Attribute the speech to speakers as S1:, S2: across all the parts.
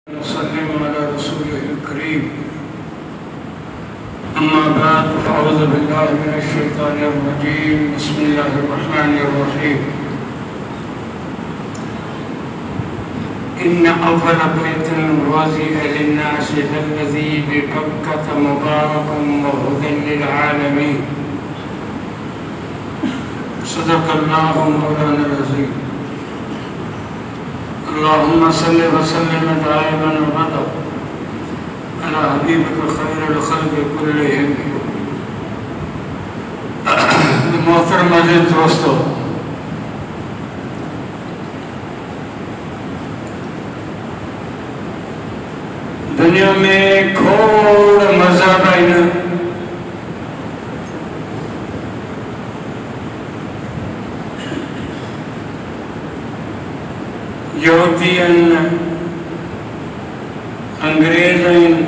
S1: वसल्लम अला रसूलिल करीम। अम्मा बाद फ़अऊज़ु बिल्लाहि मिनश शैतानिर रजीम। बिस्मिल्लाहिर रहमानिर रहीम। इन्न अव्वल बैतिन वुज़िअ लिन्नासि लल्लज़ी बिबक्कता मुबारकन व हुदन लिल आलमीन। सदक़ल्लाहु मौलाना अज़ीम। अल्लाहुम्मा सल्लि व सल्लिम दाइमन अबदा अला हबीबिका खैरिल खल्क़ि कुल्लिहिम। मोहतरम अज़ीज़ दोस्तों, दुनिया में खोड़ मज़हब आहिनि। यहूदी आहिनि, अंग्रेज़ आहिनि,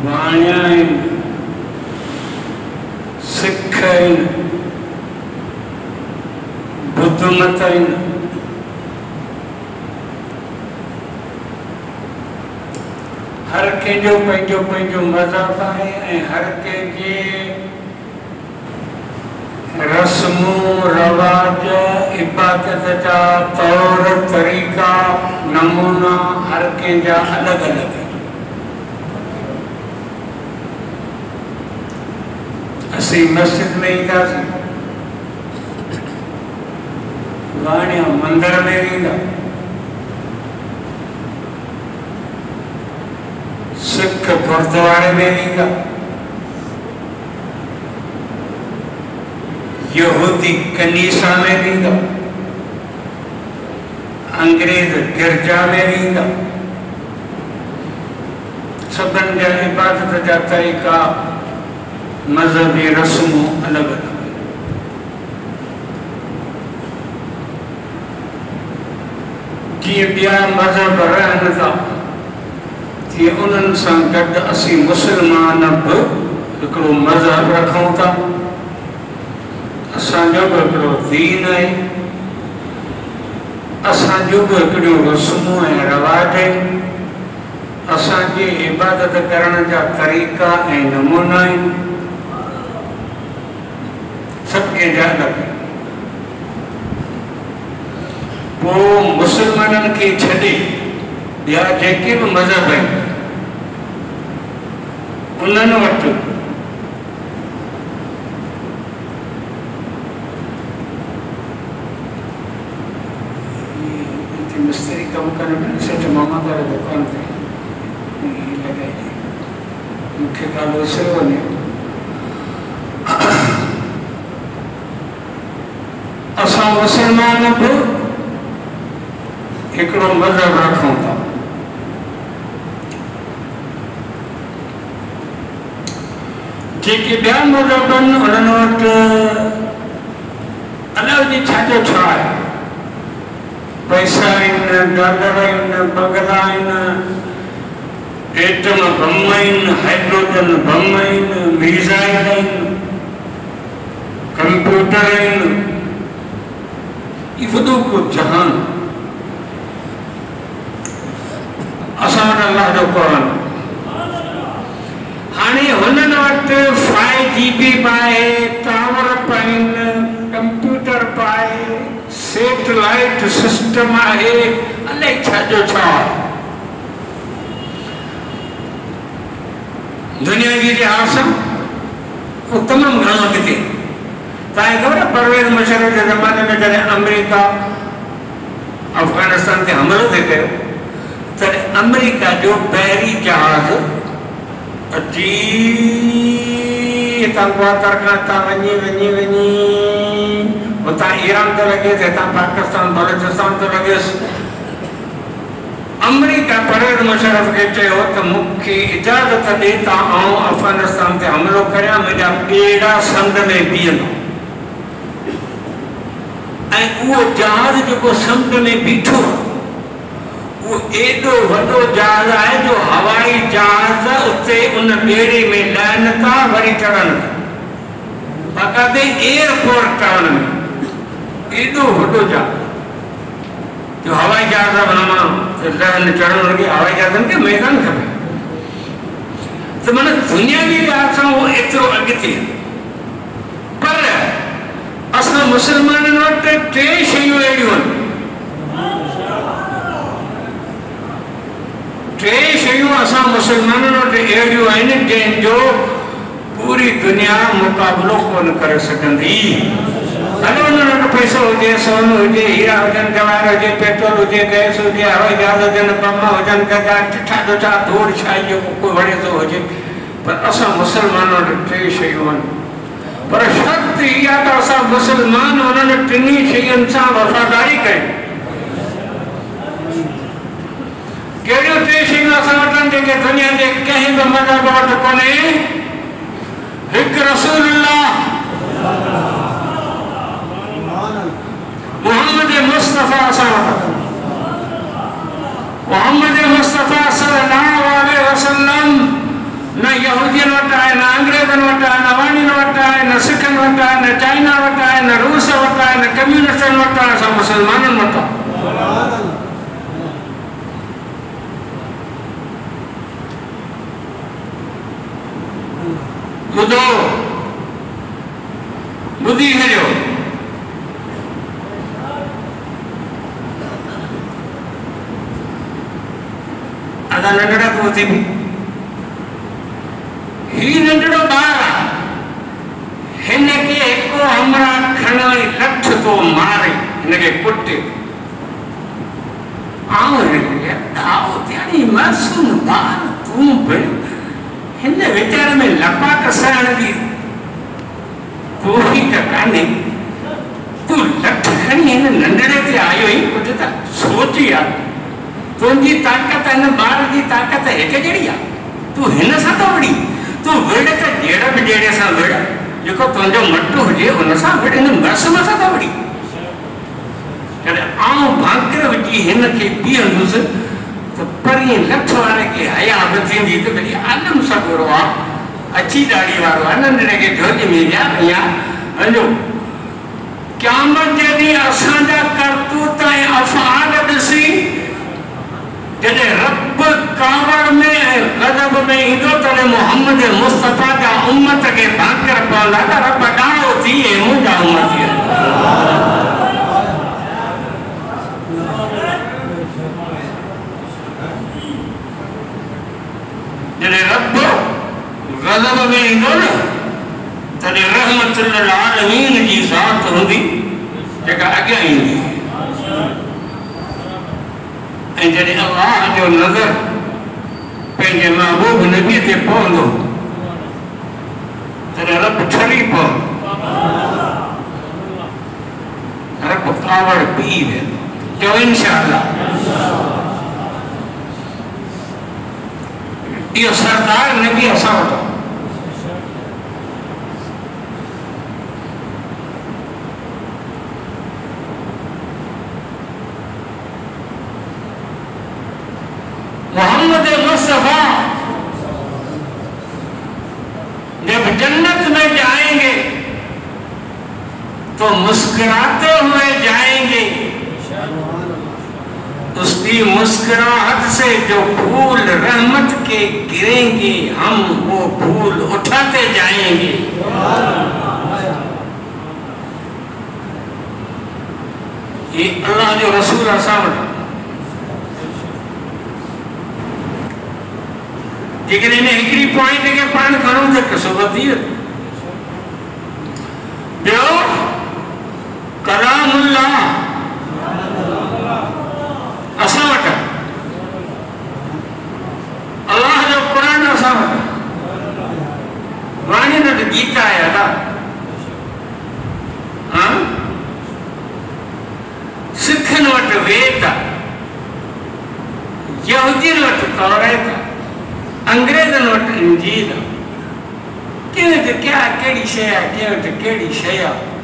S1: वाणिया आहिनि, सिख आहिनि, बुद्ध मत आहिनि। हर कंहिंजो पंहिंजो पंहिंजो मज़हब आहे ऐं हर कंहिंजे रस्मू रवाज इबादत जा तौर तरीक़ा नमूना हर कंहिंजा अलॻि अलॻि आहिनि। असीं मस्जिद में ईंदासीं, वाणिया मंदर में वेंदा, सिख गुरुद्वारे में वेंदा, यहूदी कनीसा में वेंदा, अंग्रेज गिरजा में वेंदा। सभिनि जा इबादत जा तरीक़ा मज़हबी रस्मूं अलॻि अलॻि। जीअं ॿिया मज़हब रहनि था तीअं उन्हनि सां गॾु असीं मुस्लमान बि हिकिड़ो मज़हब रखूं था। असांजो बि हिकिड़ो दीन आहे, असांजो बि हिकिड़ियूं रस्मूं ऐं रवाज आहिनि, असांजे इबादत करण जा तरीक़ा ऐं नमूना आहिनि। सभु कंहिंजा अलॻि आहिनि। पोइ मुस्लमाननि खे छॾे ॿिया जेके बि मज़हब आहिनि उन्हनि वटि मिस्त्री कम करण सेठ मामा वारे दुकान ते लॻाई मूंखे ॻाल्हि विसरियो वञे। असां मुस्लमान बि हिकिड़ो मज़हब रखूं था। जेके ॿिया मज़हब आहिनि उन्हनि वटि अलॻि छाजो छा आहे। पैसा आहिनि, डॉलर आहिनि, बंगला आहिनि, एटम बम आहिनि, हाइड्रोजन बम आहिनि, मिसाइल आहिनि, कंप्यूटर आहिनि। इहो वॾो को जहान। असां वटि अल्लाह जो क़ुरान। हाणे हुननि वटि 5GB पाए, टावर पाइनि, कंप्यूटर पाए, सेटेलाइट सिस्टम आहे, अलाए छाजो छा आहे। दुनियावी लिहाज़ सां उहो तमामु घणो अॻिते। तव्हांखे ख़बर आहे परवेज़ मुशर्रफ जे ज़माने में जॾहिं अमेरिका अफ़गानिस्तान ते हमलो थिए कयो तॾहिं अमेरिका जो बहरी जहाज़ अची हितां ग्वादर खां हितां वञी वञी वञी हुतां ईरान ते लॻे, हितां पाकिस्तान बलोचिस्तान ते लॻियुसि। अमेरिका परवेज़ मुशर्रफ खे चयो त मूंखे इजाज़त ॾे त आउं अफ़गानिस्तान ते हमिलो करियां, मुंहिंजा ॿेड़ा समुंड में बीहंदा। ऐं उहो जहाज़ जेको समुंड में बीठो उहो एॾो वॾो जहाज़ आहे जो हवाई जहाज़ उते उन ॿेड़े में लहनि था, वरी चढ़नि था। बाक़ाइदे एयरपोर्ट टाउन में एॾो वॾो जहाज़ जो हवाई जहाज़ बनाना तो लहन चढ़ण लॻी हवाई जहाज़नि खे मैदान खपे त माना दुनियावी ॻाल्हि सां उहो एतिरो अॻिते पर असां मुस्लमाननि वटि टे शयूं अहिड़ियूं आहिनि टे शयूं असां मुस्लमाननि वटि अहिड़ियूं आहिनि जंहिंजो पूरी दुनिया मुक़ाबिलो कोन करे सघंदी हलो उन्हनि वटि पैसो हुजे सोन हुजे हीरा हुजनि जवाहर हुजे पेट्रोल हुजे गैस हुजे हवाई जहाज़ हुजनि बम हुजनि गजा चिठा दुठा धूड़ छाई जेको कोई वणे थो हुजे पर असां मुस्लमान वटि टे शयूं आहिनि पर शर्त इहा त असां मुस्लमान उन्हनि टिनी शयुनि सां वफ़ादारी कयूं कहिड़ियूं टे शयूं असां वटि आहिनि जेके दुनिया जे कंहिं बि मज़हब वटि कोन्हे हिकु रसूलुल्लाह मोहम्मद मुस्तफ़ा मोहम्मद मुस्तफ़ा सल्लल्लाहु अलैहि वसल्लम न यहूदियन वटि आहे न अंग्रेज़नि वटि आहे न वाणियुनि वटि आहे न सिखनि वटि आहे न चाइना वटि आहे न रूस वटि आहे न कम्यूनिस्टनि वटि आहे असां मुस्लमाननि वटि ॿुधो ॿुधी हलियो अदा नंढड़ा को थी ही नंढड़ो ॿार हिन खे हिकु हमरा खणी लठ तो मारे हिनखे कुटे मासूम ॿार तूं हिन वीचार में लपाट सहण जी कोई त कान्हे तूं लठ खणी हिन नंढड़े ते आयो ई कुझु त सोच यार तुंहिंजी ताक़त हिन ॿार जी ताक़त हिकु जहिड़ी आहे तूं हिन सां थो विड़ी तूं विड़ त जहिड़े बि जहिड़े सां विड़ जेको तुंहिंजो मटु हुजे हुन सां विड़ हिन मौसम सां थो विड़ी जॾहिं आऊं भांकर विझी हिन खे बीहंदुसि त परीं लठ वारे खे हया बि थींदी त भई आलम सॻोरो आहे अची ॾाढ़ी वारो आहे नंढड़े खे झोज में ॾिया या हलो क़यामत जे ॾींहुं असांजा करतूत ऐं अफ़आल ॾिसी जॾहिं रब कावड़ में ऐं गज़ब में ईंदो तॾहिं मोहम्मद मुस्तफ़ा जा उम्मत खे भांकर पवंदा त रब ॾाढो थिए मुंहिंजा उम्मती जॾहिं रब गज़ब में ईंदो न तॾहिं रहमतुल लिल आलमीन जी ज़ात हूंदी जेका अॻियां ईंदी ऐं जॾहिं अल्लाह जो नज़र पंहिंजे महबूब नबी ते पवंदो तॾहिं रब छॾी पवंदो रब कावड़ पी वेंदो चओ इंशाअल्लाह इहो सरदार नबी असां वटि मोहम्मद मुस्तफा जब जन्नत में जाएंगे तो मुस्कुराते हुए जाएंगे उसकी मुस्कुराहट से जो फूल रहमत के गिरेंगे हम वो फूल उठाते जाएंगे ये अल्लाह जो रसूल असां जेकर इन हिकिड़ी पॉइंट के पाण खणूं त कसोबत थी ॿियो कलामुल्लाह असां वटि अल्लाह जो क़ुरान असां वटि वाणी वटि गीता आहे अदा सिखनि वटि वेद यहूदियुनि वटि तौरात अंग्रेज़नि वटि इंजील कंहिं वटि क्या कहिड़ी शइ आहे कंहिं वटि कहिड़ी शइ आहे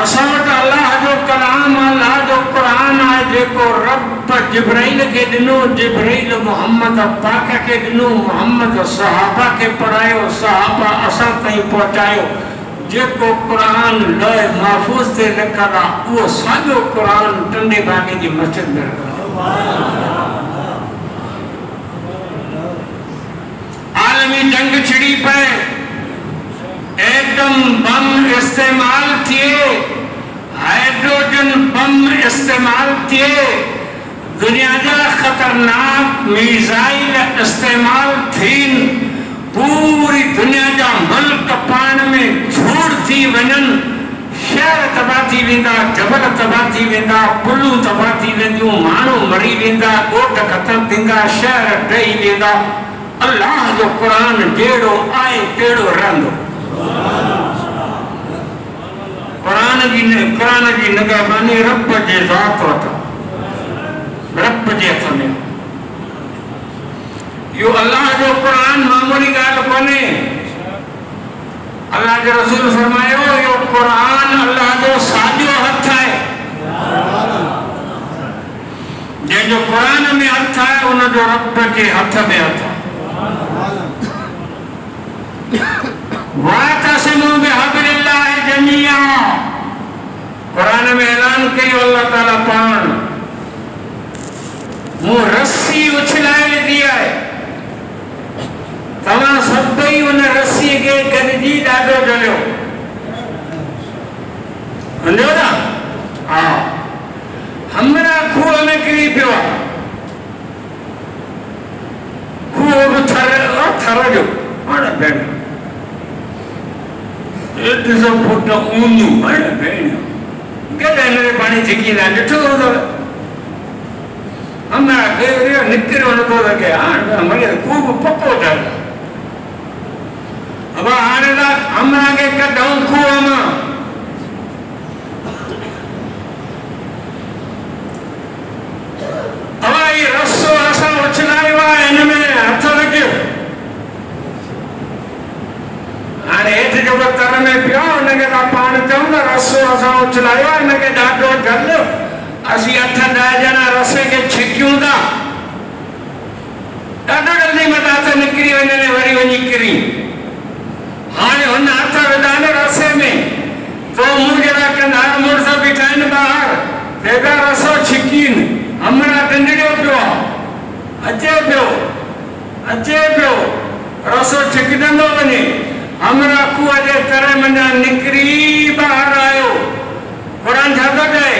S1: असां वटि अल्लाह जो कलाम अल्लाह जो क़ुरान आहे जेको रब जिब्राइल खे ॾिनो जिब्राइल मोहम्मद पाक खे ॾिनो मोहम्मद सहाबा खे पढ़ायो सहाबा असां ताईं पहुचायो जेको क़ुरान लौह महफूज़ ते लिखियलु आहे उहो साॻियो क़ुरान टंडे बागे जी मस्जिद में रखियलु आहे इस्तेमाल थिए, हाइड्रोजन बम इस्तेमाल थिए, दुनिया जा खतरनाक मिसाइल इस्तेमाल थीन, पूरी दुनिया जा मुल्क पाण में झूड़ थी वञन, शहर तबाह थी वेंदा, जबल तबाह थी वेंदा, पुलूं तबाह थी वेंदियूं, माण्हू मरी वेंदा, ॻोठ ख़तम थींदा, शहर ढही वेंदा। अल्लाह जो क़ुरान जहिड़ो आहे तहिड़ो रहंदो। क़ुरान जी निगहबानी रब जे ज़ात वटि, रब जे हथ में। यो अल्लाह जो क़ुरान मामूली ॻाल्हि कोन्हे। अल्लाह के रसूल फरमायो यो क़ुरान अल्लाह जो साॼो हथ है। जंहिंजो क़ुरान में हथ है उन जो रब के हथ में हथ है। वातसिमू बिहब्लिल्लाहि जमीआ, क़ुरान में ऐलान कयो अल्लाह ताला पाण, मूं रस्सी उछलाए ॾिनी आहे, तव्हां सभई उन रस्सी के गॾिजी ॾाढो जलियो। सम्झो ना? हा, हमरा खूह में किरी पियो आहे, खूह बि थर जो हाणे भेण 100 फुट ऊंधियूं, हाणे भेण केॾा हिन पाणी छिकींदा ॾिठो हूंदव। हमरा निकिरियो नथो लॻे, हाणे खूह बि पको थियल। अब हाणे त हमरा के कढूं खूह मां, अब ये रस्सो असां उछलायो आहे, हिन में हथ रखियो, हाणे हेठि जेको तर में पियो हुनखे तव्हां पाण चऊं था रस्सो असां उछलायो आहे, हिनखे ॾाढो जल, असीं 8-10 ॼणा रस्से खे छिकियूं था, ॾाढो जल्दी मथां हथ निकिरी वञे वरी वञी किरी। हाणे हुन हथ विधा न रस्से में, तो मूं जहिड़ा कंधार मुड़ुस बीठा आहिनि ॿाहिरि, तेॾा रसो छिकीनि, हमरा टिंडड़ियो पियो आहे, अचे पियो, रसो छिकजंदो वञे, हमरा खूह जे तर मंझां निकिरी ॿाहिरि आयो। क़ुरान छा थो चए?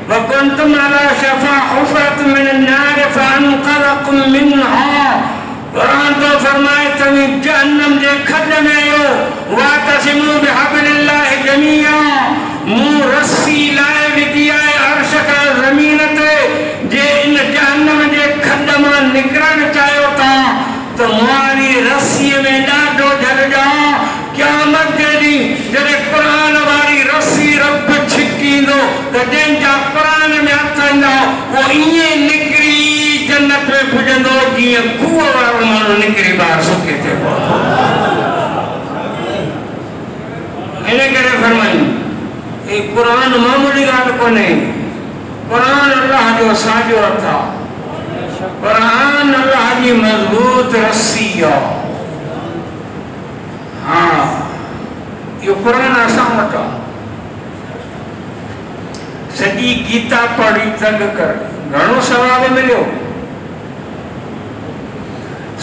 S1: वकुंतुम अला शफ़ा हुफ़रत मिनन नार फ़अनक़ज़कुम मिनहा, क़ुरान तो फरमाए तव्हीं जहन्नम जे खॾ में आहियो। वातसिमू बिहब्लिल्लाहि जमीआ, मूं रस्सी लाए विधी आहे अर्श खां ज़मीन ते, जे इन जहन्नम जे खॾ मां निकिरणु चाहियो था त मुआरी रस्सीअ में ॾाढो झलिजाओ। क़यामत जे ॾींहुं जॾहिं क़ुरान वारी रस्सी रब छिकींदो त जंहिंजा क़ुरान में हथ ईंदा उहो ईअं निकिरी जन्नत में पुॼंदो जीअं खूह वारो माण्हू निकिरी ॿाहिरि सुके ते पहुतो। इन करे फरमायूं ही क़ुरान मामूली ॻाल्हि कोन्हे, क़ुरान अल्लाह जो साॼो हथ आहे, क़ुरान अल्लाह जी मज़बूत रस्सी आहे। हाँ, यो क़ुरान असां वटि आहे। सॼी गीता पढ़ी तंग कर, घणो सवाब मिलियो।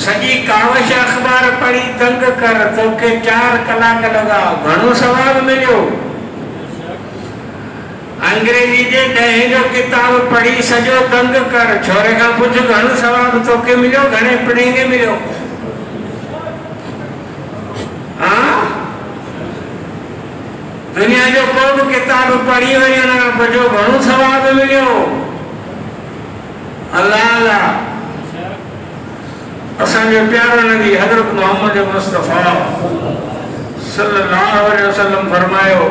S1: सॼी कावश अख़बार पढ़ी तंग कर, तोखे 4 कलाक लॻा, घणो सवाब मिलियो। अंग्रेजी जे 10 जो किताब पढ़ी सॼो तंग कर, छोरे खां पुछ घणो सवाब तोखे मिलियो, घणे पढ़ेंगे मिलियो। हाँ, दुनिया जो को भी किताब पढ़ी वही उन पुछो घणो सवाब मिलियो। अल्लाह अल्लाह, असांजो प्यारो नबी हज़रत मोहम्मद मुस्तफ़ा सल्लल्लाहु अलैहि वसल्लम फरमायो,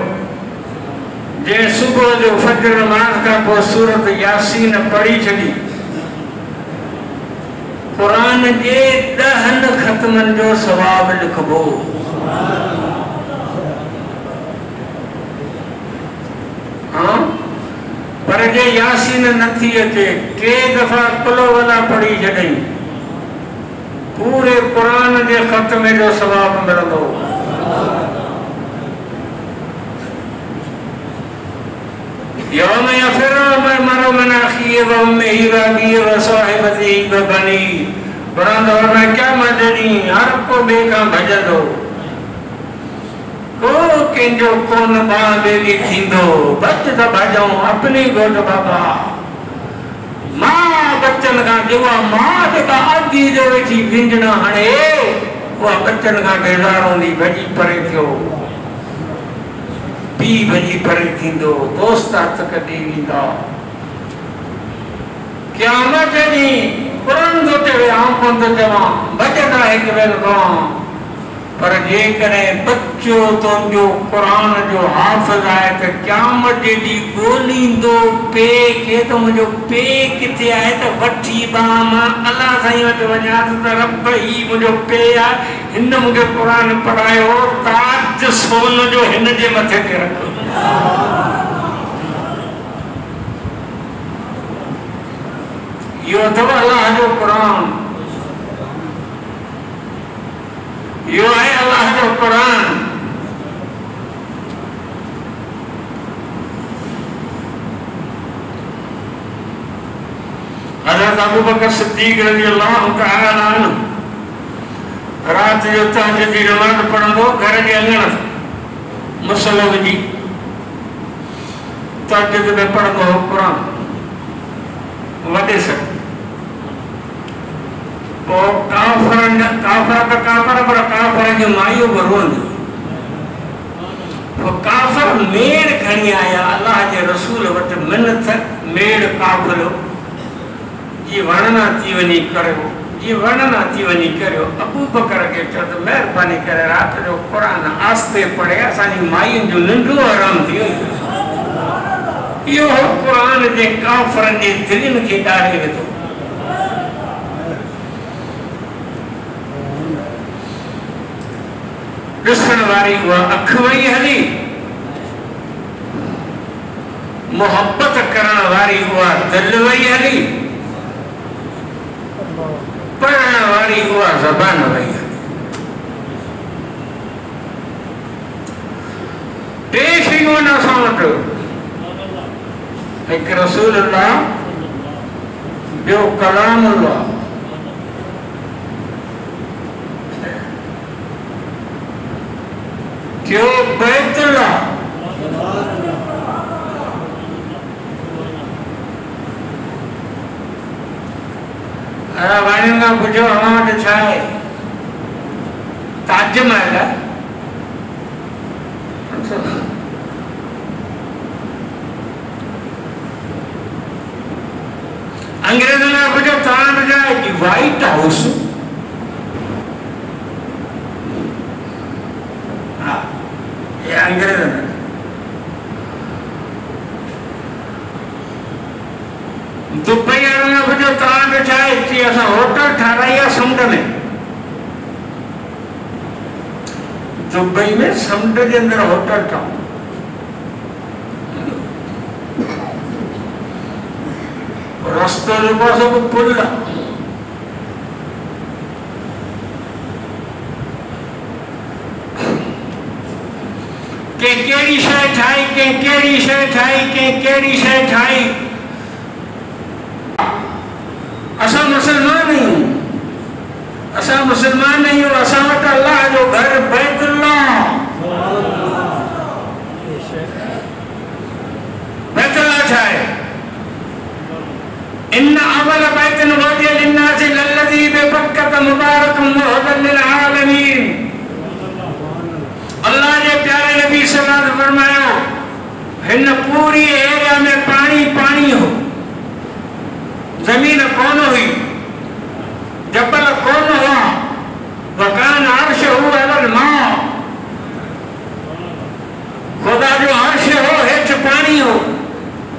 S1: जे सुबह जो फजर नमाज का पोइ सूरत यासीन पढ़ी छॾी, क़ुरान जे 10 ख़त्मनि जो सवाब लिखबो। हाँ, पर जे यासीन नथी अचे, 3 दफ़ा कुल वला पढ़ी छॾई, पूरे क़ुरान जे ख़त्मे जो सवाब मिलंदो। यौम यफ़िरु अल-मर'उ मिन अख़ीहि व उम्मिहि व अबीहि व साहिबतिहि व बनीहि, क़ुरान में क़यामत ॾींहुं हर को ॿिए खां भॼंदो। को कंहिंजो कोन बाण बेली थींदो बच त भॼऊं अपनी घोट बाबा मां बच्चन खां जेका मां जेका आदि जो वेठी विंजण हणे उहा बच्चन खां बेज़ार हूंदी भॼी परे थियो पीउ भॼी परे थींदो दोस्त हथ कढी वेंदा क़यामत ॾींहुं क़ुरान थो चवे आऊं कोन थो चवां भॼंदा हिकु ॿिए खां पर जेकॾहिं बच्चो तुंहिंजो क़ुरान जो हाफ़िज़ आहे त क़यामत जे ॾींहुं ॻोल्हींदो पीउ खे त मुंहिंजो पीउ किथे आहे त वठी बांह मां अलाह साईं वटि वञा त रब ही मुंहिंजो पीउ आहे हिन मूंखे क़ुरान पढ़ायो ताज सोन जो हिन जे मथे ते रखो इहो अथव अलाह जो क़ुरान यो है अल्लाह जो कुरान हज़रत अबू बकर सिद्दीक़ रज़ी अल्लाहु तआला अन्हु रात जो तहज्जुद जी नमाज़ पढ़ंदो घर जे अंगण मुसलो विझी तहज्जुद में पढ़ंदो कुरान वॾे सर पर काफ़र जो माइयो रोंदी काफ़र मेड़ खणी आया अल्लाह के रसूल वटि मिन्नत मेड़ काफ़र जी वर्णना थी वञी करियो जी वर्णना थी वञी करियो अबू बकर के चयो त महिरबानी करे रात जो क़ुरान आस्ते पढ़े असांजी माइयुनि जो निंडो आराम थी इहो क़ुरान जे काफ़रनि जे दिलनि खे ॾाढे विधो ॾिसण वारी उहा अख वई हली मोहब्बत करण वारी उहा दिलि वई हली पढ़ण वारी उहा ज़बान वई हली टे शयूं आहिनि असां वटि हिकु रसूल अल्लाह ॿियो कलाम अल्लाह जो बैतुल्लाह अरे वाणियुनि खां पुछो अव्हां वटि छा आहे ताजमहल अंग्रेज़नि खां पुछो तव्हां वटि छा आहे की व्हाइट हाउस अंग्रेज दुबई वालों ने पुछो तव्हां वटि छा आहे चई असां होटल ठाराई आहे समुंड में दुबई में समुंड जे अंदरि होटल ठाहियूं रस्तो जेको आहे सभु पुल आहे के केड़ी शय ठाई के केड़ी शय ठाई के केड़ी शय ठाई असा मुसलमान नहीं हो असा वटि अल्लाह जो घर बैतुल्लाह छाए इन अवल बैतन वुदिअ लिन्नासि लल्लज़ी बिबक्कत मुबारकम व हुदन लिल आलमीन अल्लाह के प्यारे नबी सल्लल्लाहु अलैहि वसल्लम फरमाया हिन पूरी एरिया में पानी पानी हो जमीन कौन हुई जबल कौन हुआ वकान अर्श हुआ अलल मां खुदा जो अर्श हो हेठ पानी हो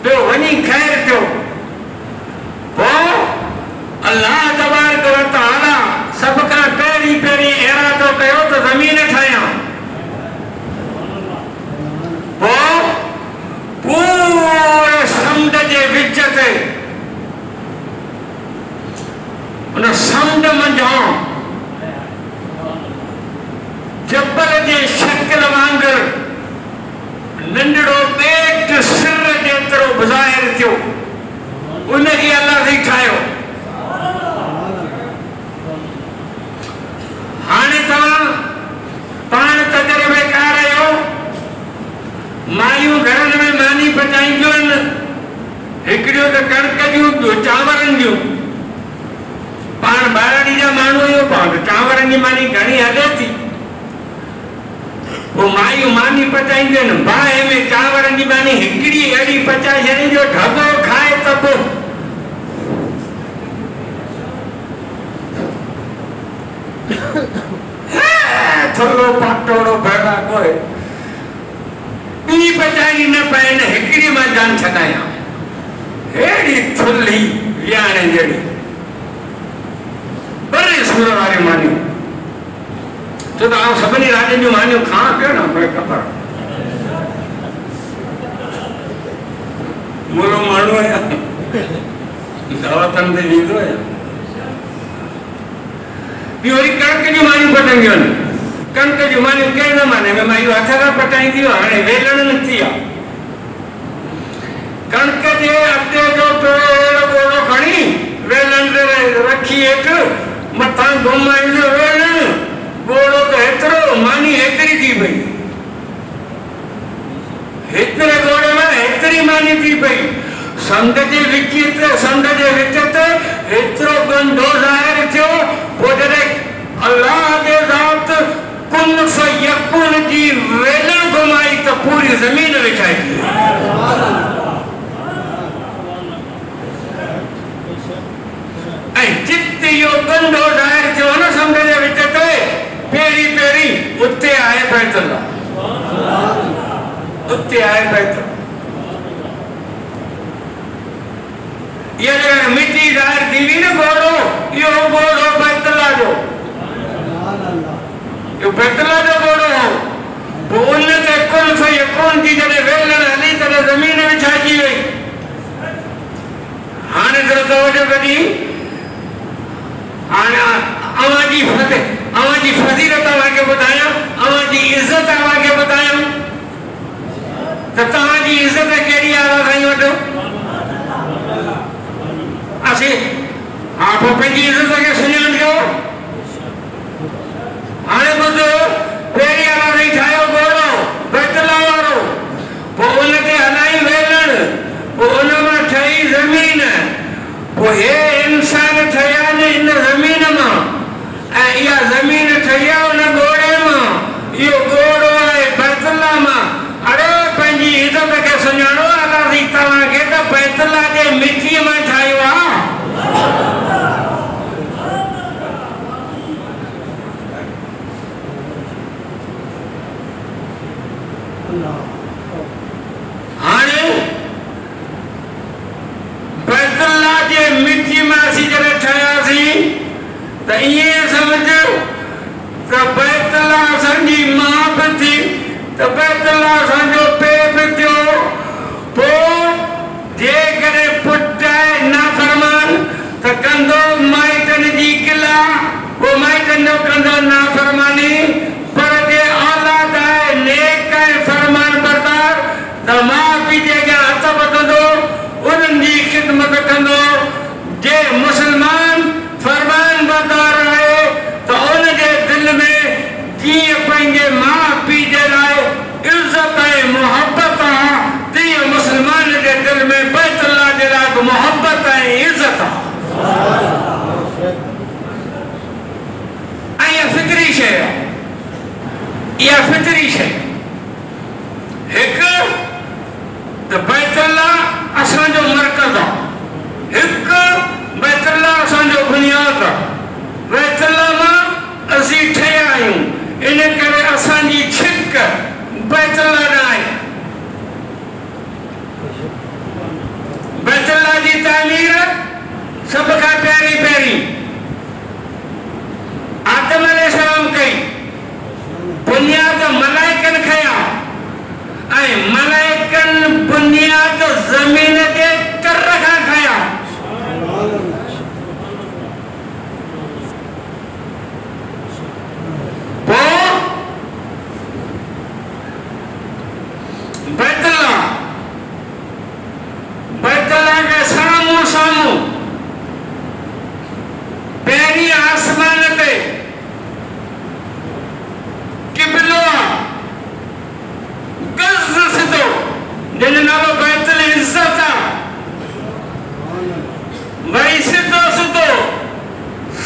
S1: तो वनी खैर थियो वो अल्लाह तबारक व तआला सब का पहिरीं पहिरीं इरादो कयो तो जमीन ठाया वो पूरे समुंड के विच ते उन समुंड मंझों जबल के शक्ल वांगर नंढड़ो पेट सिर जेतिरो ॿुधाइर थियो उनखे अल्लाह थी ठाहियो हाणे तव्हां पाण तजर्बेकार आहियो तो चांवरनि जी मानी घणी हले थी वो मायूं मानी पचाईंदियूं आहिनि बाहि में चांवरनि जी मानी हिकिड़ी अहिड़ी पचाए छॾी जो ढगो खाए त पोइ थोरो पाटोड़ो भैड़ा कोई ॿी पचाइणी न पए न हिकिड़ी मां जान छॾायां अहिड़ी थुल्ही वियाणे जहिड़ी बड़े सूर वारी मानियूं तो आउं सभिनी राज्यनि जूं मानियूं खां पियो न मूंखे ख़बर मुलो माण्हू आहियां दावतनि ते वेंदो आहियां ॿियूं वरी कणिक जूं मानियूं पटाईंदियूं आहिनि कणिक जूं मानियूं कहिड़े नमूने में मां इहो हथ सां पटाईंदियूं हाणे वेलण न थी आहे कणिक जे अटे जो पेड़ो गोड़ो खणी वेलण ते रखी हेठि मथां घुमाईंदो वेलण गोड़ो त हेतिरो मानी हेतिरी थी पई हेतिरे गोड़े में हेतिरी मानी थी पई संद जे विच ते हेतिरो गंढो ज़ाहिर थियो पोइ जॾहिं अल्लाह जे ज़ात कुन फयकुन जी वेलण घुमाई त पूरी ज़मीन विछाइजी ऐं जिते इहो गंढो ज़ाहिर थियो न समुंड जे विच ते पहिरीं उते आहे बैतुल्लाह उते आहे बैतुल्लाह इहा जॻह मिटी ज़ाहिर थी हुई न घोड़ो इहो घोड़ो बैतुल्लाह जो इहो बैतुल्लाह जो घोड़ो हो पोइ उन ते कुन फयकुन जी जॾहिं वेलण हली तॾहिं ज़मीन विछाइजी वई हाणे ज़रा तवजो कॾी हाणे अव्हां जी फज़ीलत तव्हांखे ॿुधायां अव्हां जी इज़त तव्हांखे ॿुधायां त तव्हांजी इज़त कहिड़ी आहे साईं वटि असीं हा पोइ पंहिंजी इज़त खे सुञाणियो हाणे ॿुधो पहिरीं अलाही ठाहियो घोड़ो बैतुल्लाह वारो पोइ उन ते हलाई वेलण पोइ उन मां ठही ज़मीन पोइ हे इंसान ठहिया आहिनि इन ज़मीन मां ऐं इहा ज़मीन ठही आहे उन घोड़े मां इहो घोड़ो आहे बैतुल्लाह मां अरे पंहिंजी इज़त खे सुञाणो अलाही तव्हांखे त बैतुल्लाह जे मिटीअ मां ठाहियो आहे हाणे बैतुल्लाह जे मिटी में असीं जॾहिं ठहियासीं त ईअं सम्झ त बैतुल्लाह असांजी माउ बि थी त बैतुल्लाह असांजो पीउ बि थियो पोइ जेकॾहिं पुटु आहे नाफ़रमान त कंदो माइटनि जी गिला पोइ माइटनि जो कंदो नाफ़रमानी पर जे औलाद आहे नेक ऐं फरमान बरदार त माउ पीउ जे अॻियां हथ वधंदो उन्हनि जी ख़िदमत कंदो जे मुस्लमान फरमान बरदार आहे त उन जे दिलि में जीअं पंहिंजे माउ पीउ जे लाइ इज़त ऐं मुहबत आहे तीअं मुस्लमान जे दिलि में बैतुल्लाह जे लाइ बि मुहबत ऐं इज़त आहे ऐं इहा फितरी शइ आहे इहा फितरी शइ हिकु त बैतुल्लाह असांजो मर्कज़ आहे हिकु बैतुल्लाह असांजो बुनियाद आहे बैतुल्लाह मां असीं ठहिया आहियूं इन करे असांजी छिक बैतुल्लाह न आहे बैतुल्लाह जी तामीर सभ खां पहिरीं आदम अलैहिस्सलाम कई बुनियाद मलाइकनि खया ऐं मलाइकनि बुनियाद ज़मीन जे कर खां खया पोइ बैतुल्लाह के साम्हूं पहिरीं आसमान ते किबलो गज़ सिधो जंहिंजो नालो बैतुल इज़्ज़त आहे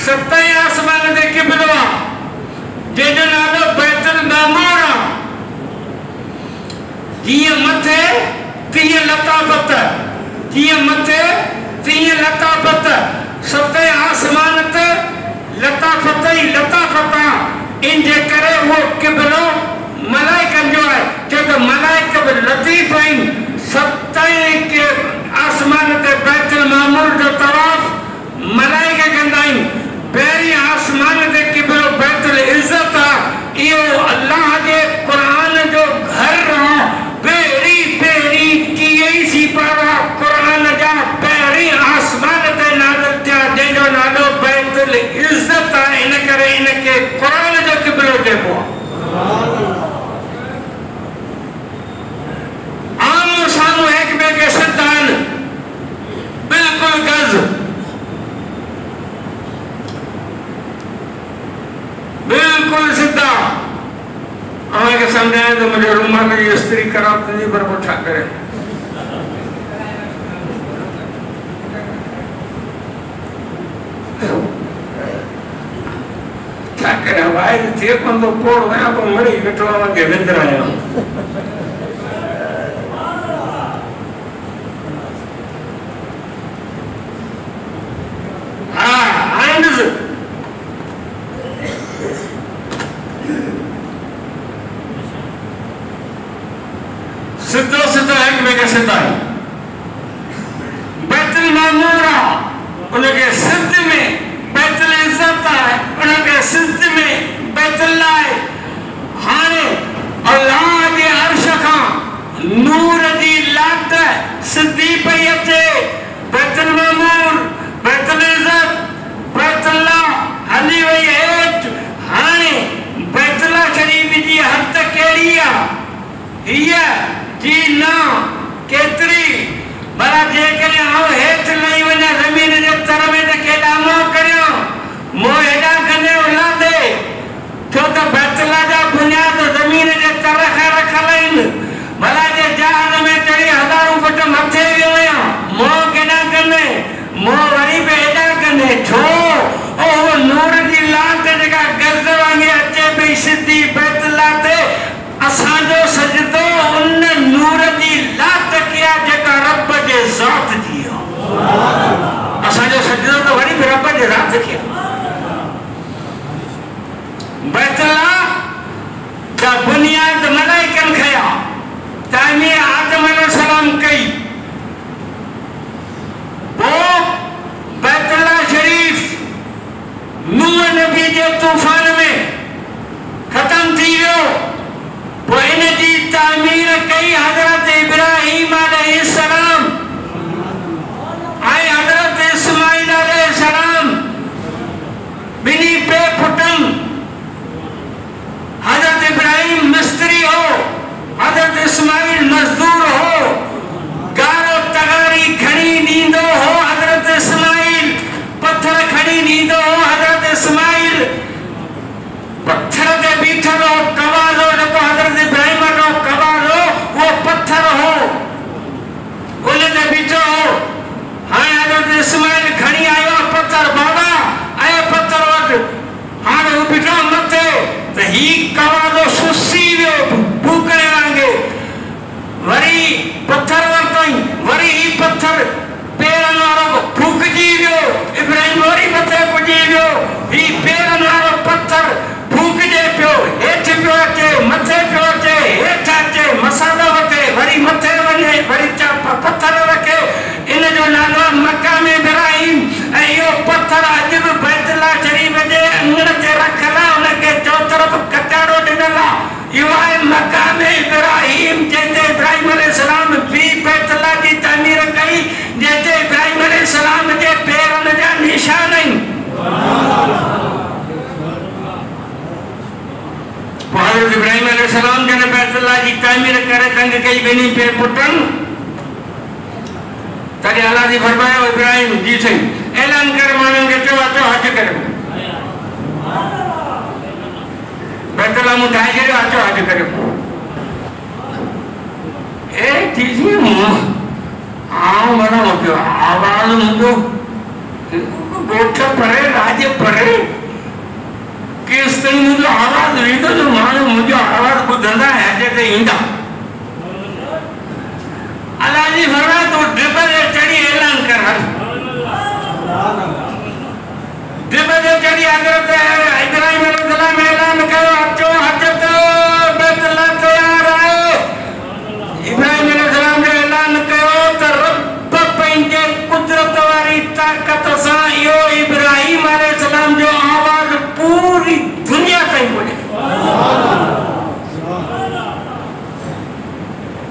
S1: सतई आसमान ते क़िबलो आ जंहिंजो नालो बैतुल मामूर आ। जीअं मथे तीअं लताफ़त, जीअं मथे तीअं लताफ़त, सतई आसमान ते लताफ़त ई लताफ़त आ। इन जे करे वो क़िबलो मलाइकनि जो आहे, छो त मलाइक बि लतीफ़ आहिनि। सतई के आसमान ते बैतुल मामूर जो तवाफ़ मलाइक कंदा आहिनि। पहिरीं आसमान ते क़िबलो बैतुल इज़्ज़त आ। इहो अल्लाह जे क़ुरान जो घर आ। पहिरीं कीअं सी पारा क़ुरान जा पहिरीं आसमान ते नाज़िल थिया जंहिंजो नालो बैतुल इज़्ज़त आ। इन करे इनखे क़ुरान जो क़िबलो चइबो आहे। आम्हूं साम्हूं हिक ॿिए खे सिधा आहिनि, बिल्कुलु गज़, बिल्कुलु सिधा। अव्हांखे सम्झाए तो मुंहिंजे रुमाल जी इस्त्री ख़राब थींदी, पर पोइ छा करे। छा करे वाए थिए कोन थो, कोड़ वञा पोइ मरी वेठो अव्हांखे विंदरायां। सिद्धो सिद्धो हिक ॿिए खे सिधा आहिनि। बैतुल मामूर आ, उनखे सिध में बैतुल इज़्ज़त आहे, उनखे सिध में बैतुल आहे। हाणे अल्लाह जे अर्श खां नूर जी लाट सिधी पई अचे। बैतुल मामूर, बैतुल इज़्ज़त, बैतुल्ला हली वई हेठि। हाणे बैतुल्ला शरीफ जी हद कहिड़ी आहे? हीअ जी न केतिरी भला जेकॾहिं आउं हेठि लही वञा ज़मीन जे तर में त केॾा मोह करियो, मोह हेॾा गने उलादे, छो त बैतुल्ला जा बुनियाद ज़मीन जे तर खां रखियल आहिनि। भला जे जहाज़ में चढ़ी हज़ारूं फुट मथे वियो आहियां, मोह केॾा गने, मोह वरी बि हेॾा गने, छो उहो नूर जी लाट जेका गज़ वांगुरु अचे पई सिधी बैतुल्ला ते, असांजो सजदो उन नूर जी लाट खे आहे जेका रब जे ज़ात जी आहे। असांजो सजदो त वरी बि रब जे ज़ात खे आहे। बैतुल्ला जा बुनियाद मलाइकनि खया, तामीर आदम अलैहिस्सलाम कई। पोइ बैतुल्ला शरीफ नूह नबी जे तूफ़ान में ख़त्म थी वियो। पोइ इन जी तामीर कई हज़रत इब्राहीम अलैहिस्सलाम ऐं हज़रत इस्माईल अलैहिस्सलाम, ॿिन्ही पे पुटनि। हज़रत इब्राहीम मिस्त्री हो, हज़रत इस्माईल मज़दूर हो। गारो तगारी खणी ॾींदो हो हज़रत इस्माईल, पत्थर खणी ॾींदो हो हज़रत इस्माईल। पत्थर ते बीठल हो कवालो जेको हज़रत इब्राहीम जो कवालो वो पत्थर हो, उन ते बीठो हो। हाणे हज़रत इस्माईल खणी आयो पत्थर, बाबा ऐं पत्थर वटि। हाणे हू बीठो मथे त ही कवालो सुसी वियो भूकड़े वांगुरु। वरी पत्थर वरितई, वरी ही पत्थर पेरनि वारो फूकजी वियो। इब्राहीम वरी मथे पुॼी वियो। ही पेरनि वारो पत्थर फूकजे पियो, हेठि पियो अचे, मथे पियो अचे, हेठि अचे, मसालो वठे, वरी मथे वञे, वरी पत्थर रखे। इन जो नालो मक़ाम इब्राहीम। ऐं इहो पत्थर अॼु बि बैतुल्ला शरीफ जे अंगण ते रखियल आहे, उनखे चौतरफ़ कचाड़ो ॾिनल आहे। इहो आहे मक़ाम इब्राहीम, जंहिंते इब्राहीम अलैहिस्सलाम बि बैतुल्ला जी तामीर कई, जंहिंते इब्राहीम अलैहिस्सलाम जे पेरनि जा निशान आहिनि। हज़रत इब्राहीम अलैहिस्सलाम जॾहिं बैतुल्ला जी तामीर करे तंग कई ॿिन्ही पे पुटनि, तॾहिं अल्लाह जी फरमायो इब्राहीम जी सही ऐलान कर माण्हुनि खे, चओ अचो हज करियो। बैतुल्ला मूं ठाहे छॾियो, अचो हज करियो। ए थी आऊं मना पियो आवाज़ मुंहिंजो ॻोठ परे राज जे परे केस ताईं मुंहिंजो आवाज़ वेंदो जो माण्हू मुंहिंजो आवाज़ ॿुधंदा हज ते ईंदा। अल्लाह जी फरमाए तूं ढिब ते चढ़ी ऐलान कर हल। ढिब ते चढ़ी हज़रत इब्राहिम अलैहिस्सलाम ऐलान कयो अचो हज ते बैतुल्लाह तयार आयो। इब्राहिम अलैहिस्सलाम जो ऐलान कयो त रब पंहिंजे कुदरत वारी ताक़त सां इहो इब्राहिम अलैहिस्सलाम जो आवाज़ पूरी दुनिया ताईं पुॼे।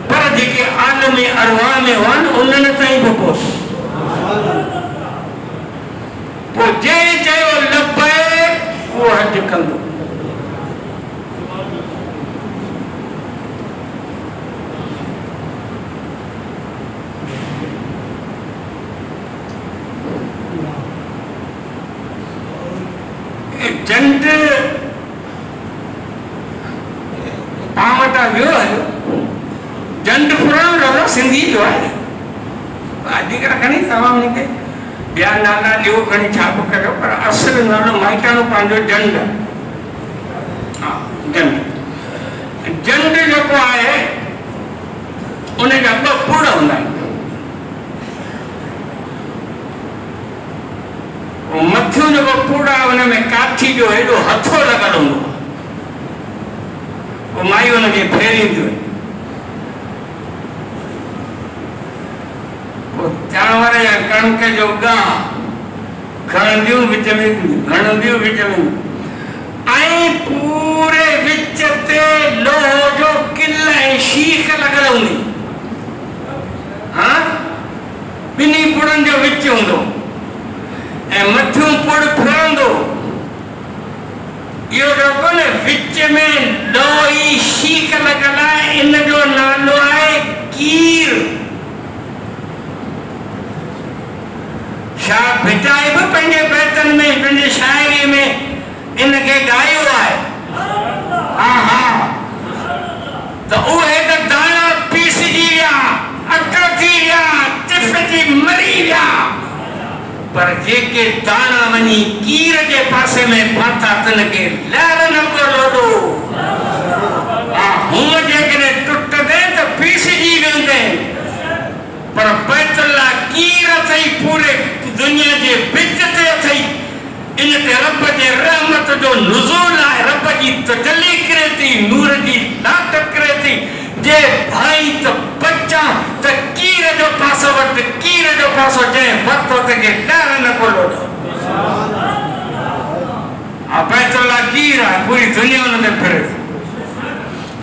S1: पर जेके आलम अरवाह में हुअनि उन्हनि ताईं बि पहुतो। पोइ जंहिं चयो लब्बैक उहो हज कंदो। जंड पाण वटां वियो हलियो जंड पुराणो नालो सिंधी जो आहे। अॼुकल्ह खणी तमामु निकिरे ॿिया नाला ॾियो खणी छाप कयो पर असुलु नालो माइटाणो पंहिंजो जंड। हा जंड जंड जेको आहे उनजा ॿ पुड़ हूंदा आहिनि। मथियो जेको पुड़ आहे हुन में काठी जो हेॾो हथो लॻल हूंदो आहे। पोइ माई हुनखे फेरींदियूं आहिनि। पोइ चांवर या कणिक जो ॻाह खणंदियूं विच में खणंदियूं विच में ऐं पूरे विच ते लोहो जो किल ऐं शीख लॻल हूंदी। हा ॿिन्ही पुड़नि जो विच हूंदो ऐं मथियों पुड़ फिरंदो। इहो जेको न विच में लोही शीख लॻल आहे इन जो नालो आहे कीर। शाह भिटाई बि पंहिंजे बैतनि में पंहिंजे शाइरी में इनखे ॻायो आहे। हा हा त उहे त दाणा पीसजी विया अट थी विया टिफजी मरी विया पर जेके दाणा वञी कीर जे पासे में फाथा तिनखे लहर न को लोॾो। हूअं जेकॾहिं टुटंदे त पीसजी वेंदे पर बैतुल्लाह कीर अथई पूरे दुनिया जे विच ते अथई। इन ते रब जे रहमत जो नुज़ूल आहे। रब जी तजल्ली करे थी नूर जी लाट करे थी जे भाई त बच्चा त कीर जो पासो वट कीर जो पासो जंहिं वक़्तु ते लहर न को लोॾो। बैतुल्लाह कीर आहे पूरी दुनिया हुन ते फिरे थी।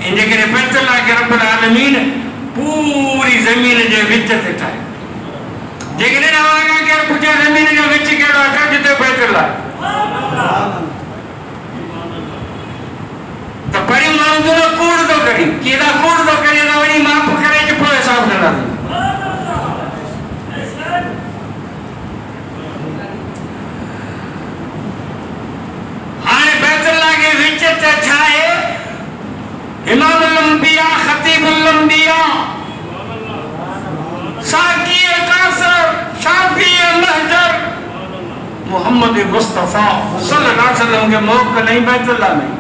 S1: इन करे बैतुल्लाह खे रब्बुल आलमीन पूरी ज़मीन जे विच ते ठाहे। जेकॾहिं अव्हां खां पुछे ज़मीन जो विच कहिड़ो आहे जिते बैतुल्लाह त पहिरीं माण्हू जो कूड़ थो करे केॾा कूड़ थो करे त वञी माप करे अचे पोइ हिसाब कंदासीं। हाणे बैतुल्लाह के विच ते छा आहे इमामुल अंबिया खतीबुल अंबिया साकी कासर शाफी महजर मोहम्मद मुस्तफा सल्लल्लाहु अलैहि वसल्लम के मौक़ नहीं बैतुल्लाह में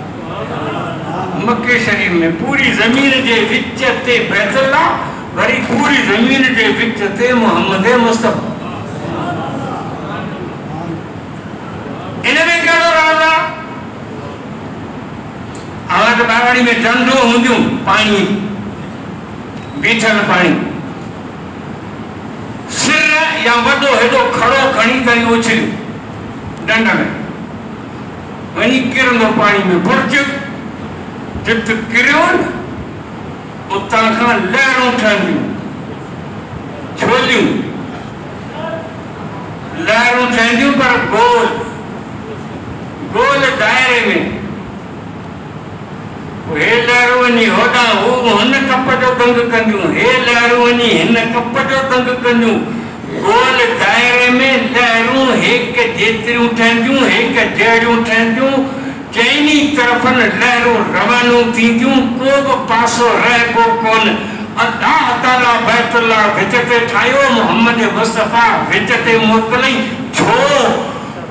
S1: मक्के शरीफ में पूरी जमीन के विच ते बैतुल्लाह वरी पूरी जमीन के विच ते मोहम्मद मुस्तफा। इनमें कहिड़ो राज़ आहे? आवाज़ बावड़ी में डंडो हूंदियूं पानी बीठल पानी सिर या वॾो हेॾो खड़ो खणी करे उछलियूं डंड में वञी किरंदो पाणी में बुर्ज जिते किरियो न उतां खां लहरूं ठहंदियूं छोलियूं लहरूं ठहंदियूं पर गोल गोल दायरे में। हे लहरूं वञी होॾां हू हुन कप जो दंग कंदियूं हे लहरूं वञी हिन कप जो दंग कंदियूं गोल दायरे में लहरूं हिक जेतिरियूं ठहंदियूं हिक जहिड़ियूं ठहंदियूं चइनी तरफ़नि लहरूं रवानूं थींदियूं को बि पासो रहिबो कोन। अल्लाह ताला बैतुल्लाह विच ते ठाहियो मोहम्मद मुस्तफा विच ते मोकिलई छो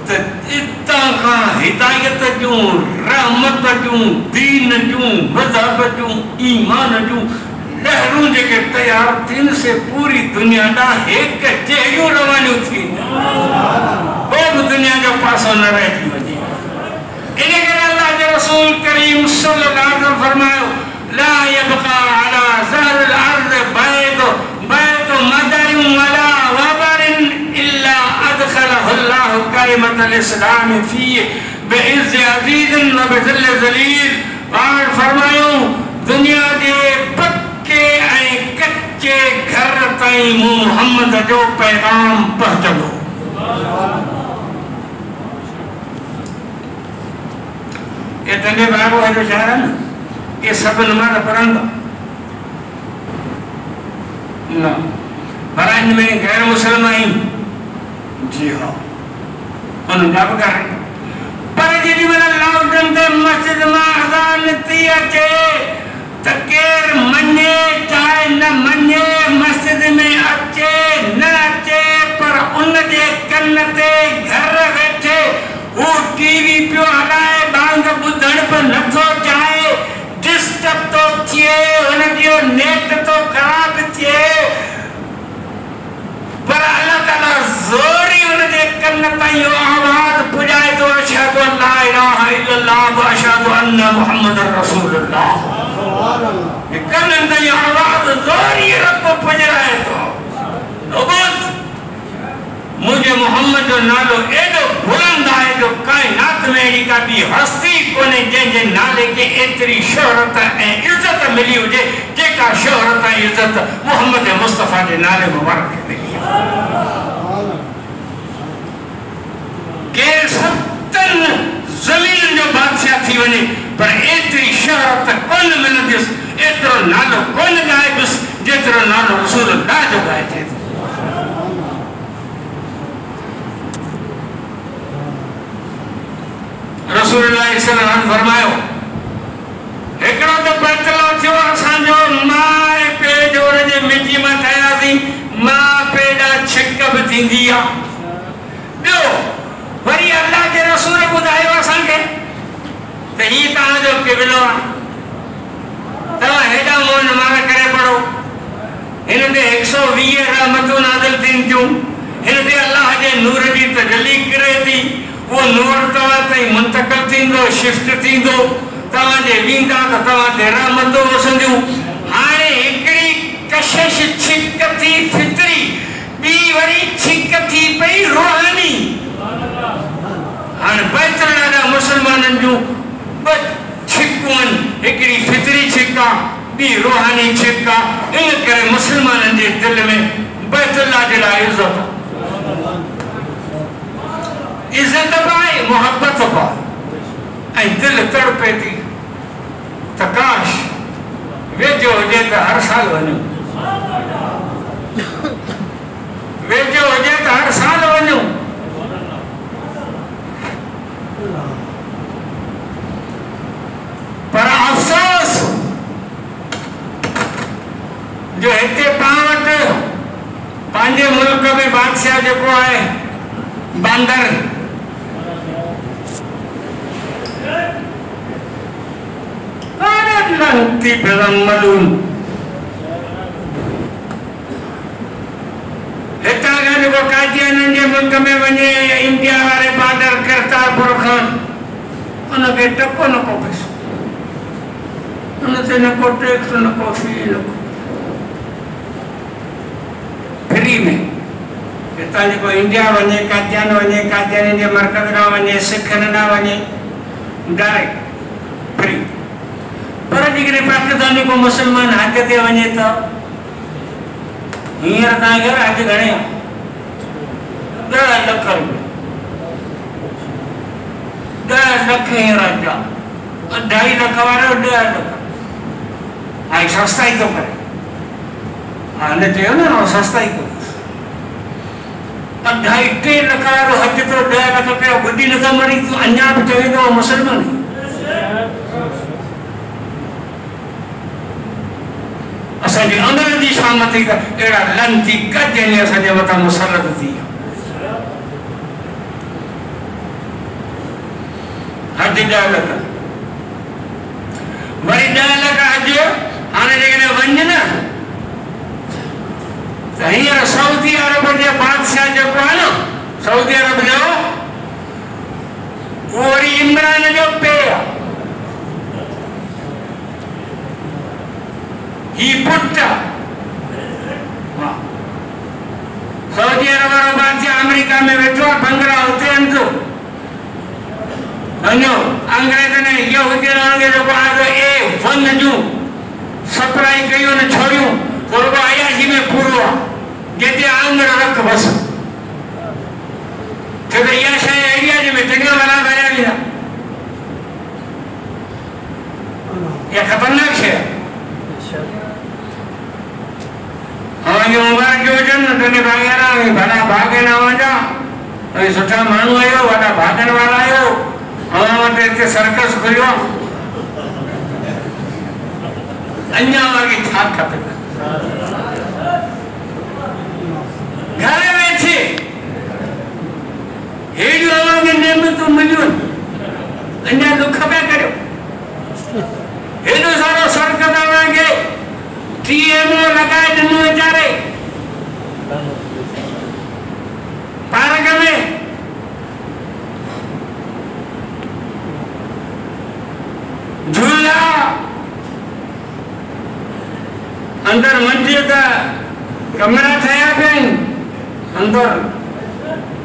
S1: त जूं, रहमत जूं, दीन जूं, मज़हब जूं, ईमान जूं लहरूं जेके तैयार थियनि से पूरी दुनिया ॾांहुं हिक जहिड़ियूं रवानियूं थी को बि दुनिया जो पासो न रहिजी वञे। इन करे अल्लाह जे रसूल करीम सल्लल्लाहु अलैहि वसल्लम फरमायो ला यबका अला ज़हरिल अर्ज़ बैत मदरिन वला वबरिन इल्ला अदखलहु अल्लाहु कलिमतल इस्लाम फीह बिइज़्ज़ अज़ीज़िन व बिज़िल्ल ज़लील। और फरमायो दुनिया जे पक्के ऐं कच्चे घर ताईं मोहम्मद जो पैगाम पहुंचंदो। ये तंगे बाबू है जो शहर है ना, ये सब नमाज पढ़ंदा ना पर इनमें गैर मुसलमान जी हाँ उन्होंने अब कर पर जी मेरा लॉकडाउन के मस्जिद में अजान थी अचे तकेर मन्ने चाहे न मन्ने मस्जिद में अचे न अचे पर उन जे कन ते घर वेठे वो टीवी पियो हलाए बांग बुधण पर नथो चाहे डिस्टर्ब तो थिए उन जो नेट तो खराब थिए पर अल्लाह ताला ज़ोरी उन जे कन ताईं आवाज़ पुॼाए थो अशहदु अन ला इलाहा इल्लल्लाह व अशहदु अन्न मुहम्मदर रसूलुल्लाह। कन ताईं आवाज़ ज़ोरी रब पुॼाए थो। मुझे मोहम्मद जो नालो एडो बुलंद है जो कायनात में एडी का भी हस्ती कोने जे नाले के एतरी शोहरत ए इज्जत मिली हुजे जेका शोहरत ए इज्जत मोहम्मद मुस्तफा के नाले मुबारक मिली के सतन जमीन जो बादशाह थी वने पर एतरी शोहरत कोन मिलंदिस एतरो नालो कोन गायबिस जेतरो नालो रसूलुल्लाह जो गाए थे। रसूलुल्लाह सल्लल्लाहु अलैहि वसल्लम फरमायो एकड़ो तो बतलो थियो असांजो माए पे जोर जे मिट्टी में ठायासी मां पेड़ा छिक भी थींदी आ। ॿियो वरी अल्लाह के रसूल ॿुधायो असांखे त ही तव्हांजो क़िबलो आहे तव्हां हेॾा मोह नमाज़ करे पढ़ो हिन ते 120 रहमतूं नाज़िल थियनि थियूं हिन ते अल्लाह जे नूर जी तजली करे थी वो नूर तव्हां ताईं मुंतक़िल थींदो शिफ्ट थींदो तव्हां जे वींदा त तव्हां ते रहमतूं वसंदियूं। हाणे हिकिड़ी कशिश छिक थी फितरी ॿी वरी छिक थी पई रूहानी। हाणे बहितर ॾाढा मुसलमाननि जूं ॿ छिकूं आहिनि हिकिड़ी फितरी छिक आहे ॿी रूहानी छिक आहे। इन करे मुसलमाननि जे दिलि में बैतुल्लाह जे लाइ इज़त इज्जत पाए मोहब्बत पाए ऐं दिल तड़पे थी त काश वेझो हुजे त हर साल वञूं वेझो हुजे त हर साल वञूं। पर अफ़सोस जो हिते पाण वटि पंहिंजे मुल्क में बादशाह जेको आहे बांदर लंती मलून हितां खां जेको कादियाननि जे मुल्क में वञे इंडिया वारे बॉर्डर करतारपुर खां उनखे टको न को पैसो उन ते न को टैक्स न को फी न को फ्री में हितां जेको इंडिया वञे कादियान जे मरकज़ खां वञे सिख न वञे डायरेक्ट फ्री। पर जेकॾहिं पाकिस्तानी को मुसलमान हज ते वञे त हींअर तव्हांखे हज घणे 10 लख रुपया 10 लख हींअर हज आहे 2.5 लख वारो 10 लख हाणे सस्ताई थो करे हाणे चयो न सस्ताई थो 2.5-3 लख वारो हज तो 10 लख कयो ॿुधी नथा मरी तूं अञा बि चवे थो मुसलमान। असांजी अमल जी शान थी त अहिड़ा लंथी कज ने असांजे मथां मुसलत थी हज अॼु 10 लख वरी 10 लख अॼु हाणे जेकॾहिं वञ न त हींअर सऊदी अरब जे बादशाह जेको आहे न सऊदी अरब जो वो वरी इमरान जो पे ही पुट सऊदी अरब वारो बादशाह अमेरिका में वेठो आहे बंगला हुते अंदो वञो अंग्रेज ने इहो हुजण वांगे जेको आहे ए वन जूं सप्लाई कयूं न छोड़ियूं तो रुगो अयाशी में पूरो आहे जिते आंगण रख बस छो त इहा शइ अहिड़ी आहे जंहिंमें चङा भला भरिया वेंदा इहा ख़तरनाक शइ आहे हवांजूं मुबारकियूं हुजनि न तुंहिंजे भाॻियारा भला भाॻे न वञा ऐं सुठा माण्हू आहियो वॾा भाॻनि वारा आहियो अवां वटि हिते सर्कस खुलियो अञा वागी छा खपे घर वेठे हेॾियूं अवांखे नेमतूं मिलियूं अञा दुख पिया करियो हेॾो सारो सर्कस अवांखे TMO लगाए ॾिनो वीचारे पार्क में झूला अंदर मंझि त कमरा ठहिया पिया आहिनि अंदर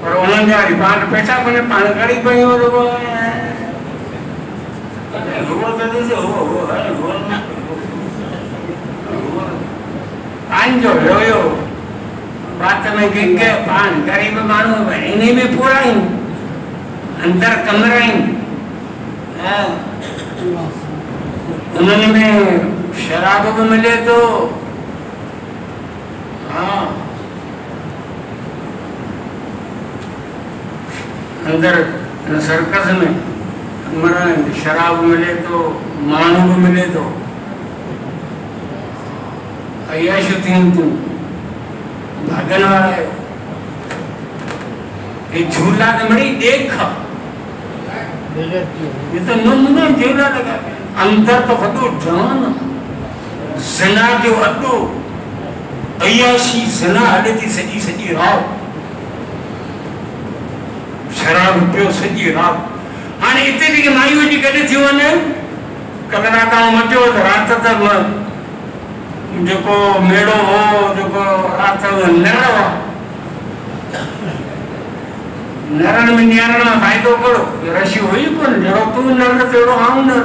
S1: पर उन्हनि जा वरी पाण पैसा कोन्हे पाण करी पियूं रुगो पंहिंजो हुयो बात में के पान गरीब माण्हू इन्हीं में पूरा आहिनि अंदर कमरा आहिनि उन्हनि में शराब भी मिले तो हाँ अंदर सर्कस में कमरा शराब मिले तो माण्हू भी मिले तो अयाशू थी तू भागन वाला है ये झूला तो बड़ी देख ये तो नमूना झूला लगा अंदर तो वॾो जान ज़िना जो अड्डो अयाशी ज़िना हले थी सॼी रात शराब पियो सॼी रात हाणे हिते जेके मायूं जी गॾु थियूं आहिनि कल्ह रात मटियो त राति त जेको मेड़ो हो जेको राति नर हुआ नरन में नियारण में फ़ाइदो करो रशी हुई कोन जहिड़ो तूं नर तहिड़ो आऊं नर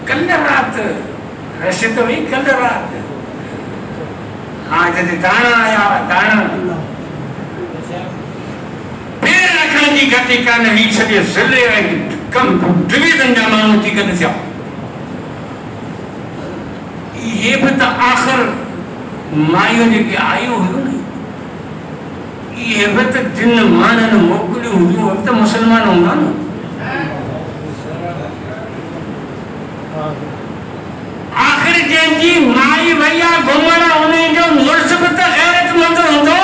S1: कल रात रश तो हुई कल रात हाँ जॾहिं दाणा आया दाणा पेर रखण जी घटि कान हुई सॼे ज़िले ऐं कम डिवीज़न जा माण्हू थी गॾु थिया ये भी तो आखिर मायूं जेके आयूं हुयूं न ये भी तो जिन माननि मोकिलियूं हुयूं उहे त मुस्लमान हूंदा न आखिर जंहिंजी माई वई आहे घुमण उन जो मुड़ुस बि त गैरतमंद हूंदो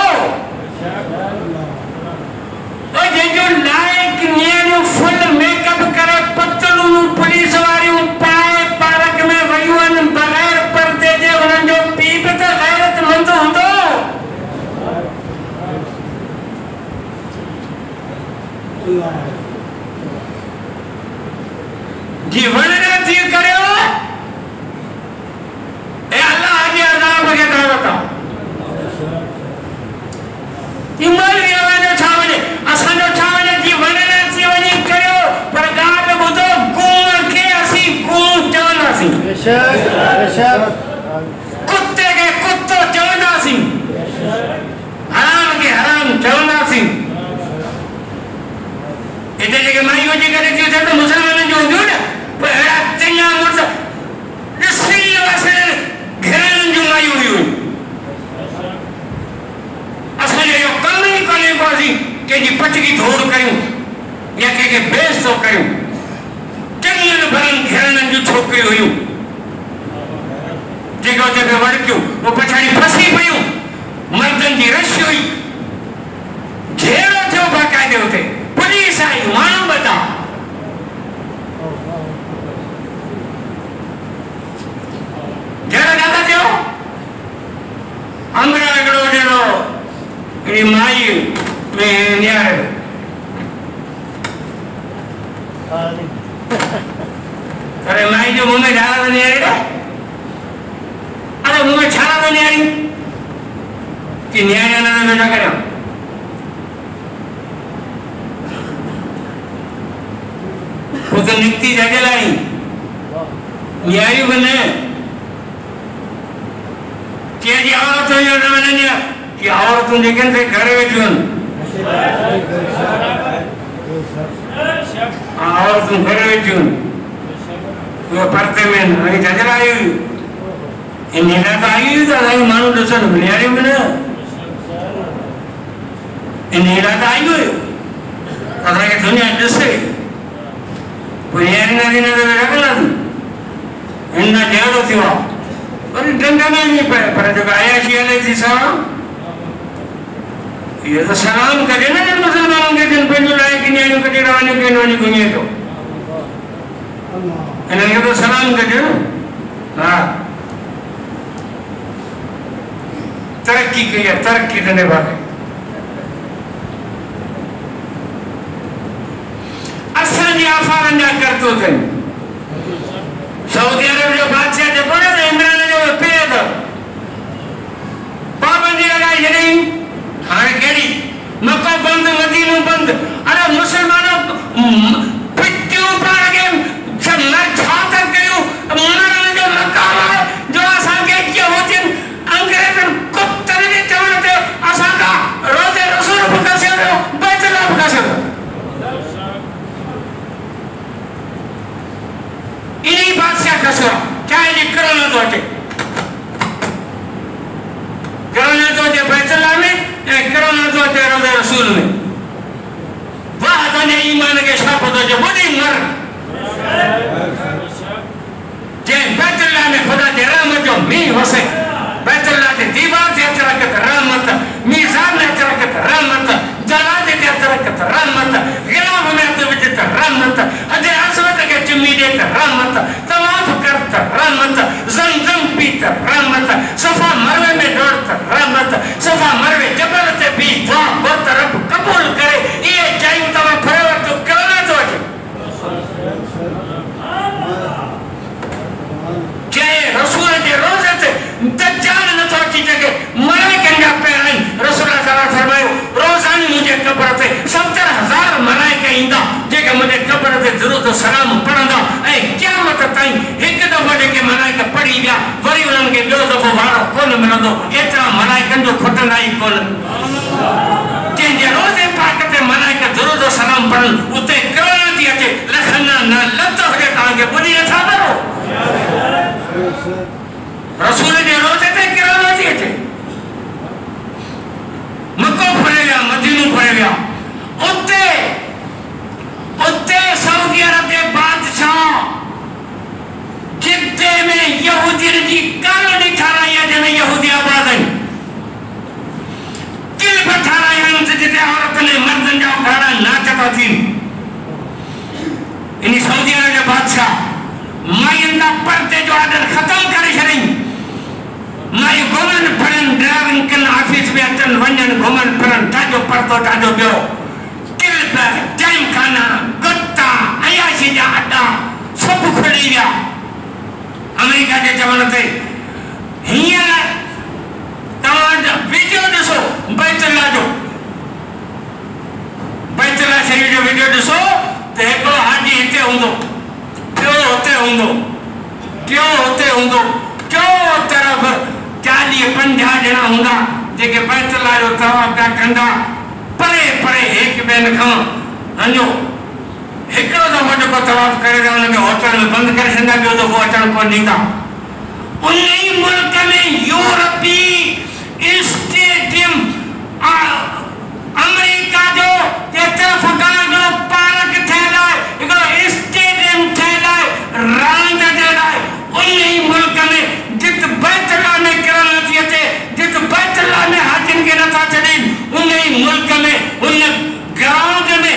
S1: जंहिंजो लाइक नियणियूं फुल मेकअप करे पतलूं पुलिस वारियूं पाए पार्क में वयूं आहिनि बग़ैर पर्दे जे उन्हनि जो पीउ बि त गैरतमंद हूंदो जी वर्णना थी करियो ए अल्लाह जे अज़ाब खे दावत इमल जो छा वञे असांजो छा वञे जी वर्णना थी वञी करियो पर ॻाल्हि ॿुधो कूड़ खे असीं कूड़ चवंदासीं कुत्ते खे कुत्तो चवंदासीं हराम खे हराम चवंदासीं हिते जेके मायूं जी करे थियूं थियनि त मुस्लमाननि जूं हूंदियूं न पर अहिड़ा चङा मुड़ुस ॾिसी वसण घरनि जूं मायूं हुयूं असांजो इहो कमु ई कोन्हे को असीं कंहिंजी पटकी धोड़ कयूं या कंहिंखे बेइज़्ज़ो कयूं चङनि भरनि घरनि जूं छोकिरियूं हुयूं जेके उते पियो वड़कियूं उहे पछाड़ी फसी पियूं मर्दनि जी रश हुई घेरो थियो बाक़ाइदे उते पुलिस आई माण्हू बता जो मुंह में झाला तो नहीं आ रही, अरे मुंह में छाला तो नहीं आ रही कि न्याय जाना बेटा करें वो तो निकती जाके लाई न्याय बने क्या जी औरत हो जाए बने नहीं कि औरत तुम लेकिन से घरे में जुन और तुम घरे में जुन वो पढ़ते में नहीं जाके लाई इन्हें ना तो आई तो नहीं मानो दूसरा न्याय बने इन्हें ना तो आई हो अगर के दुनिया दूसरे पुण्यारी नदी ने तो बेटा करा दी इन्ना जेड़ो थी वो और डंडा में नहीं पर जो आया शियाले थी सारा ये तो सलाम करे ना जब मुसलमानों के दिन पे जो लाए कि न्याय को टिराने के नोनी गुनिए तो इन्हें तो सलाम करे ना हाँ तरक्की किया तरक्की करने वाले असल आफान ना करते थे सऊदी अरब जो बादशाह जब बोले ना इमरान जो पे था पाबंदी लगाई नहीं हाँ केड़ी मक्का बंद मदीना बंद अरे मुसलमानों पिट्टियों पर लगे जब मैं छाता करूँ मनाने जो मक्का है जो आसान के क्या होते अंग्रेज़ों कुत्ते ने चवनते आसान का रोज़े रसूल बुकासे हो बैतुल्लाह बुकासे हो इन्हीं बादशाह का सो चाहे ये करोना तो चे बैतुल्लाह में करोना तो चे रोज़े रसूल में वाह तो ने ईमान के शाप तो जो बुरी मर जे बैतुल्लाह में खुदा के रहमत जो मी वसे बैतुल्लाह के दीवार से अचरकत रहमत मीज़ान में अचरकत रहमत जलाल के अचरकत रहमत गिलाफ में अचरकत रहमत अजय असवत के चिम्मी देत रहमत तवाफ करत रहमत ज़मज़म पीत रहमत सफा मरवे में दौड़त रहमत सफा मरवे जबल से भी दुआ बहुत रब कबूल करे ये चाहिए तवा फरेवर तो करना तो अजे चाहे रसूल के रोज़े से दज्जाल न तो अच्छी जगह मलाइका ने पैराई रसूलुल्लाह सल्लल्लाहु अलैहि फरमायो रोज़ानी मुझे कब्र से 70,000 मलाइका इंदा जेके मुझे कब्र से दुरूद सलाम पढ़ंदा ऐ क़यामत ताईं एक दफ़ो जेके मलाइका पढ़ी विया वरी उन्हनि खे ॿियो दफ़ो वारो कोन मिलंदो एतिरा मलाइकनि जो खुटंदा ई कोन जंहिंजे रोज़े पाक ते मलाइका दुरूद सलाम पढ़नि उते करोना थी अचे लखना न लत हुजे तव्हांखे ॿुधी नथा भरो रसूल जे रोज़े ते करोना थी अचे मक्को फरे विया मदीनो फरे विया उते सऊदी अरब के बादशाह जिद्दे में यहूदियन जी कॉलोनी ठाराई है जंहिंमें यहूदी आबाद आहिनि किल्ब ठाराई आहिनि जिते औरत ने मर्दनि जा उघाड़ा नाच था थियनि इन सऊदी अरब जे बादशाह मायुनि जा पर्दे जो आर्डर ख़त्म करे छॾियईं माई घुमनि फिरनि ड्राइविंग कनि ऑफिस में अचनि वञनि घुमनि फिरनि ठाजो पर्दो ठाजो ॿियो किल्ब टाइम खाना गुत्ता अयाशी जा अड्डा सभु खुली विया अमेरिका के चवण ते हींअर तव्हां वीडियो ॾिसो बैतुल्लाह शरीफ़ जो वीडियो ॾिसो त हिकिड़ो हाजी हिते हूंदो टियों हुते हूंदो टियों हुते हूंदो चओ तरफ़ 40-50 ॼणा हूंदा जेके बैतुल्लाह जो तवाफ़ पिया कंदा परे परे हिक ॿियनि खां वञो हिकिड़ो दफ़ो जेको तवाफ़ करे था हुनखे होटल में बंदि करे छॾींदा ॿियो दफ़ो अचणु कोन ॾींदा उन ई मुल्क में यूरोपी स्टेडियम अमेरिका जो तरफ़गाह जो पार्क ठहियल आहे हिकिड़ो स्टेडियम ठहियल आहे रांदि जे लाइ उन ई मुल्क में जिते बैतुल्लाह में किरन थी अचे जिते बैतुल्लाह में हाजिन खे नथा छॾीनि उन ई मुल्क में उन ग्राउंड में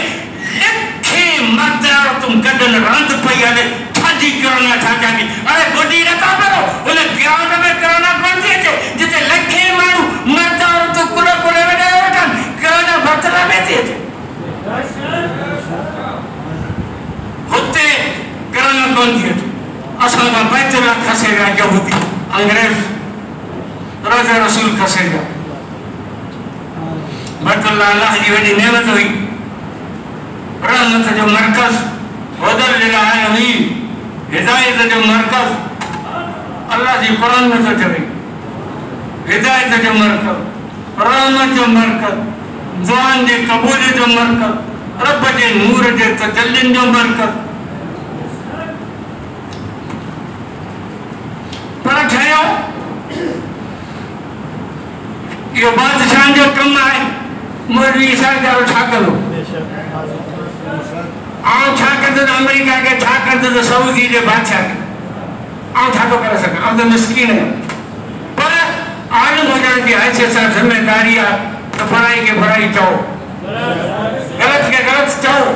S1: लिखे मर्द औरतूं गॾनि रांदि पई हले छाजी किरन छाजागी अरे ॿुधी नथा भरो उन ग्राउंड में किरन कोन थी अचे जिते लखे माण्हू मर्द औरतूं कुड़े कुड़े में ॾेई वठनि किरन बैतुल्लाह में थी अचे हुते किरन कोन थी अचे असां यहूदी अंग्रेज राजा रसूल खसे जा बतुल्लाह अल्लाह जी वडी नेमत हुई रहमत जो मरकज हुदल लिल आलमीन हिदायत जो मरकज अल्लाह जी कुरान में तो चवे हिदायत जो मरकज रहमत जो मरकज दुआन जे कबूल जो मरकज रब जे नूर जे तजल्लिन जो मरकज पर ठहियो यो बादशाह जो कम है मौलवी साहब जा छा करो आ छा करते तो अमेरिका के छा करते तो सऊदी के बादशाह के आ छा तो कर सका आ तो मिस्किन है पर आलम होने की हैसियत से जिम्मेदारी है तो फराई के फराई चाहो गलत के गलत चाहो